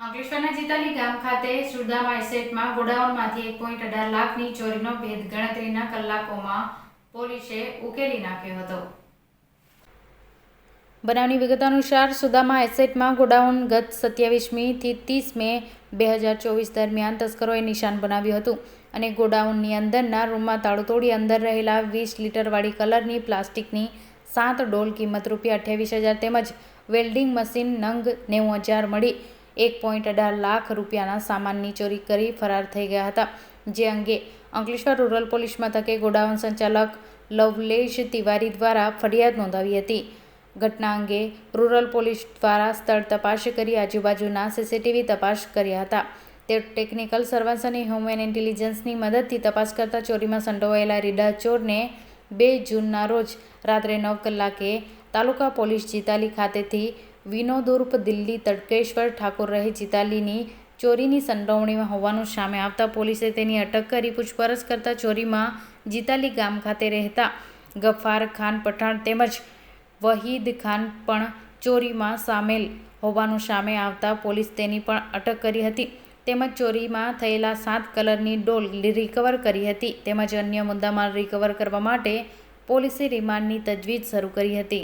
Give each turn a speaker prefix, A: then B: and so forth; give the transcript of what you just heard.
A: અંકલેશ્વરના જીતાલી ગામ ખાતે સુદામા એસેટમાં ગોડાઉનમાંથી 1.18 લાખની ચોરીનો ભેદ ગણતરીના કલાકોમાં પોલીસે ઉકેલી નાખ્યો હતો। બનાવની વિગત અનુસાર સુદામા એસેટમાં ગોડાઉન ગત 27મી થી 30 મે 2024 દરમિયાન તસ્કરોએ નિશાન બનાવ્યું હતું અને ગોડાઉનની અંદરના રૂમમાં તાળું તોડી અંદર રહેલા 20 લીટરવાળી કલરની પ્લાસ્ટિકની 7 ડોલ કિંમત ₹28,000 તેમજ વેલ્ડિંગ મશીન નંગ 90,000 મળી 1.18 લાખ રૂપિયાના સામાનની ચોરી કરી ફરાર થઈ ગયા હતા। જે અંગે અંકલેશ્વર રૂરલ પોલીસ મથકે ગોડાઉન સંચાલક લવલેશ તિવારી દ્વારા ફરિયાદ નોંધાવી હતી। ઘટના અંગે રૂરલ પોલીસ દ્વારા સ્થળ તપાસ કરી આજુબાજુના સીસીટીવી તપાસ કર્યા હતા। તે ટેકનિકલ સર્વેલન્સ અને હ્યુમન ઇન્ટેલિજન્સની મદદથી તપાસ કરતા ચોરીમાં સંડોવાયેલા રીડા ચોરને 2 જૂનના રોજ રાત્રે 9 કલાકે તાલુકા પોલીસ જીતાલી ખાતેથી વિનોદ ઉર્ફ દિલ્હી તડકેશ્વર ઠાકોર રહે જીતાલીની ચોરીની સંડોવણીમાં હોવાનું સામે આવતા પોલીસે તેની અટક કરી પૂછપરછ કરતા ચોરીમાં જીતાલી ગામ ખાતે રહેતા ગફાર ખાન પઠાણ તેમજ વહીદ ખાન પણ ચોરીમાં સામેલ હોવાનું સામે આવતા પોલીસ તેની પણ અટક કરી હતી તેમજ ચોરીમાં થયેલા 7 કલરની ડોલ રિકવર કરી હતી તેમજ અન્ય મુદ્દામાલ રિકવર કરવા માટે પોલીસે રિમાન્ડની તજવીજ શરૂ કરી હતી।